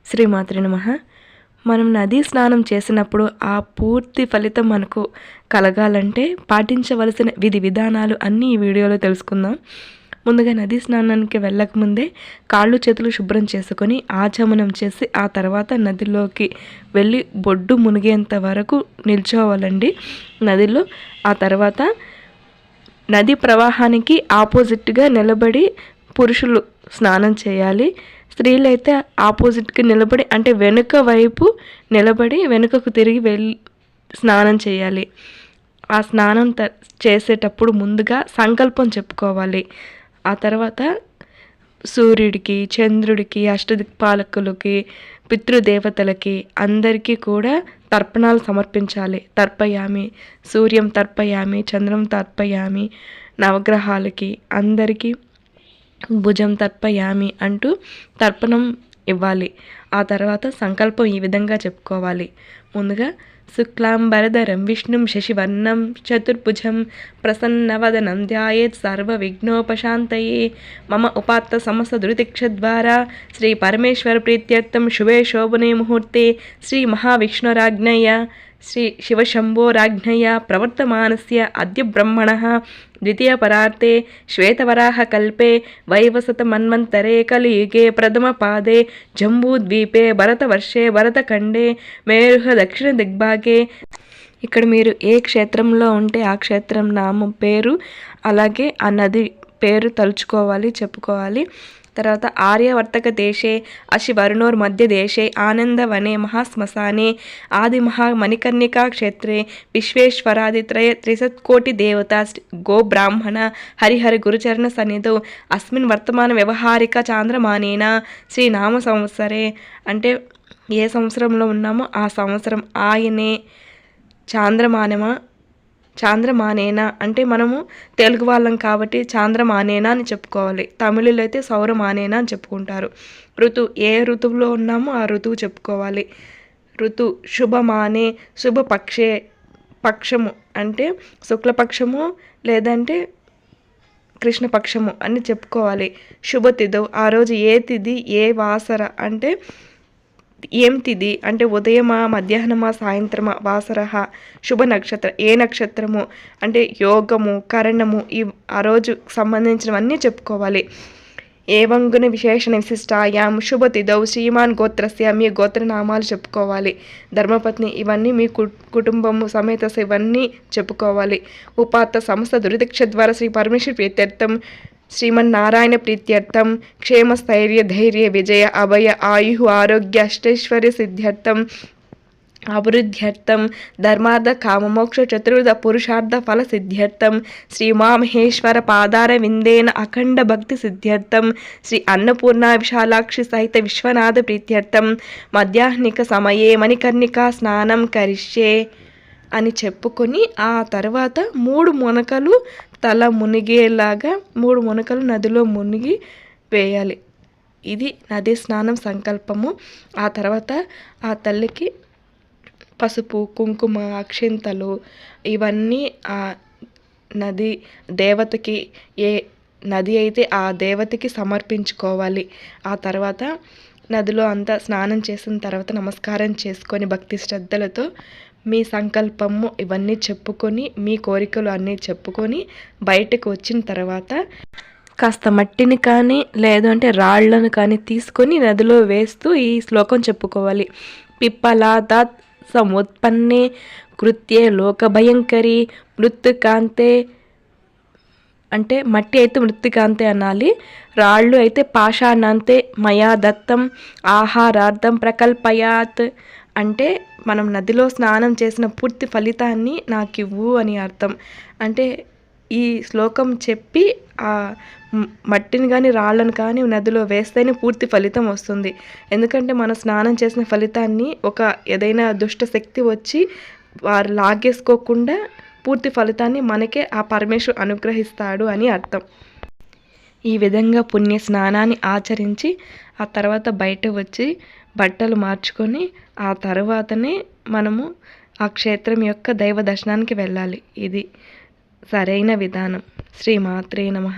శ్రీమాత్రే నమః. మనం నదీ స్నానం చేసినప్పుడు ఆ పూర్తి ఫలితం మనకు కలగాలంటే పాటించవలసిన విధి విధానాలు అన్నీ ఈ వీడియోలో తెలుసుకుందాం. ముందుగా నదీ స్నానానికి వెళ్ళకముందే కాళ్ళు చేతులు శుభ్రం చేసుకొని ఆచమనం చేసి ఆ తర్వాత నదిలోకి వెళ్ళి బొడ్డు మునిగేంత వరకు నిల్చోవాలండి నదిలో. ఆ తర్వాత నది ప్రవాహానికి ఆపోజిట్గా నిలబడి పురుషులు స్నానం చేయాలి. స్త్రీలైతే ఆపోజిట్కి నిలబడి అంటే వెనుక వైపు నిలబడి వెనుకకు తిరిగి స్నానం చేయాలి. ఆ స్నానం చేసేటప్పుడు ముందుగా సంకల్పం చెప్పుకోవాలి. ఆ తర్వాత సూర్యుడికి, చంద్రుడికి, అష్టదిక్పాలకులకి, పితృదేవతలకి అందరికీ కూడా తర్పణాలు సమర్పించాలి. తర్పయామి, సూర్యం తర్పయామి, చంద్రం తర్పయామి, నవగ్రహాలకి అందరికీ భుజం తర్పయామి అంటూ తర్పణం ఇవ్వాలి. ఆ తర్వాత సంకల్పం ఈ విధంగా చెప్పుకోవాలి. ముందుగా శుక్లాంబరధరం విష్ణుం శశివర్ణం చతుర్భుజం ప్రసన్నవదనం ధ్యాయేత్ సర్వవిఘ్నోపశాంతయే మమ ఉపాత్త సమస్త దురితిక్షద్వారా శ్రీ పరమేశ్వర ప్రీత్యర్థం శుభే శోభనే ముహూర్తే శ్రీ మహావిష్ణురాజ్ఞయ శ్రీ శివశంభోరాజ్ఞయ ప్రవర్తమానస్య అద్య బ్రహ్మణః ద్వితీయపరార్తే శ్వేతవరాహకల్పే వైవసతమన్వంతరే కలియుగే ప్రథమపాదే జంబూద్వీపే భరతవర్షే భరతఖండే మేరుహ దక్షిణ దిగ్భాగే. ఇక్కడ మీరు ఏ క్షేత్రంలో ఉంటే ఆ క్షేత్రం నామం పేరు అలాగే ఆ నది పేరు తలుచుకోవాలి, చెప్పుకోవాలి. తర్వాత ఆర్యవర్తక దేశే అశివరుణోర్ మధ్య దేశే ఆనందవనే మహాశ్మశానే ఆది మహామణికర్ణికా క్షేత్రే విశ్వేశ్వరాదిత్రయ త్రిశత్కోటి దేవత గో బ్రాహ్మణ హరిహరి గురుచరణ సన్నిధౌ అస్మిన్ వర్తమాన వ్యవహారిక చాంద్రమానేన శ్రీనామ సంవత్సరే. అంటే ఏ సంవత్సరంలో ఉన్నామో ఆ సంవత్సరం ఆయనే చాంద్రమానేనా అంటే మనము తెలుగు వాళ్ళం కాబట్టి చాంద్రమానేనా అని చెప్పుకోవాలి. తమిళులు అయితే సౌరమానేనా అని చెప్పుకుంటారు. ఏ ఋతువులో ఉన్నామో ఆ ఋతువు చెప్పుకోవాలి. శుభమానే శుభపక్షే, పక్షము అంటే శుక్లపక్షము లేదంటే కృష్ణపక్షము అని చెప్పుకోవాలి. శుభతిథౌ ఆ రోజు ఏ తిథి ఏ వాసర అంటే ఏం తిథి అంటే ఉదయమా మధ్యాహ్నమా సాయంత్రమా వాసరహ. శుభ నక్షత్ర ఏ నక్షత్రము అంటే యోగము కరణము ఆ రోజు సంబంధించినవన్నీ చెప్పుకోవాలి. ఏవంగున విశేషణ విశిష్టాయాం శుభతిథౌ శ్రీమాన్ గోత్రస్య మీ గోత్రనామాలు చెప్పుకోవాలి. ధర్మపత్ని ఇవన్నీ మీ కుటుంబము సమేత ఇవన్నీ చెప్పుకోవాలి. ఉపాత్త సమస్త దురితిక్షద్వారా శ్రీ పరమేశ్వర ప్రీత్యర్థం శ్రీమన్నారాయణ ప్రీత్యర్థం క్షేమస్థైర్య ధైర్య విజయ అభయ ఆయు ఆరోగ్య అష్టైశ్వర్య సిద్ధ్యర్థం అభివృద్ధ్యర్థం ధర్మార్థ కామమోక్ష చతుర్విధ పురుషార్థ ఫల సిద్ధ్యర్థం శ్రీ ఉమామహేశ్వర పాదార విందేన అఖండ భక్తి సిద్ధ్యర్థం శ్రీ అన్నపూర్ణ విశాలాక్షి సహిత విశ్వనాథ ప్రీత్యర్థం మధ్యాహ్నిక సమయే మణికర్ణికా స్నానం కరిష్యే అని చెప్పుకొని ఆ తర్వాత 3 మునకలు తల మునిగేలాగా 3 మునకలు నదిలో మునిగి వేయాలి. ఇది నది స్నానం సంకల్పము. ఆ తర్వాత ఆ తల్లికి పసుపు కుంకుమ అక్షింతలు ఇవన్నీ ఆ నది దేవతకి ఏ నది అయితే ఆ దేవతకి సమర్పించుకోవాలి. ఆ తర్వాత నదిలో అంతా స్నానం చేసిన తర్వాత నమస్కారం చేసుకొని భక్తి శ్రద్ధలతో మీ సంకల్పము ఇవన్నీ చెప్పుకొని మీ కోరికలు అన్నీ చెప్పుకొని బయటకు వచ్చిన తర్వాత కాస్త మట్టిని కానీ లేదంటే రాళ్లను కానీ తీసుకొని నదిలో వేస్తూ ఈ శ్లోకం చెప్పుకోవాలి. పిప్పలాదాత్ సముత్పన్నే కృత్యే లోకభయంకరి మృత్యుకాంతే అంటే మట్టి అయితే మృత్తికాంతే అనాలి. రాళ్ళు అయితే పాషాణాంతే మయా దత్తం ఆహారార్థం ప్రకల్పయాత్ అంటే మనం నదిలో స్నానం చేసిన పూర్తి ఫలితాన్ని నాకు ఇవ్వు అని అర్థం. అంటే ఈ శ్లోకం చెప్పి ఆ మట్టిని కానీ రాళ్ళను కానీ నదిలో వేస్తేనే పూర్తి ఫలితం వస్తుంది. ఎందుకంటే మనం స్నానం చేసిన ఫలితాన్ని ఏదైనా దుష్ట శక్తి వచ్చి వారు లాగేసుకోకుండా పూర్తి ఫలితాన్ని మనకే ఆ పరమేశ్వరుడు అనుగ్రహిస్తాడు అని అర్థం. ఈ విధంగా పుణ్య స్నానాన్ని ఆచరించి ఆ తర్వాత బయట వచ్చి బట్టలు మార్చుకొని ఆ తర్వాతనే మనము ఆ క్షేత్రం యొక్క దైవ దర్శనానికి వెళ్ళాలి. ఇది సరైన విధానం. శ్రీమాత్రే నమః.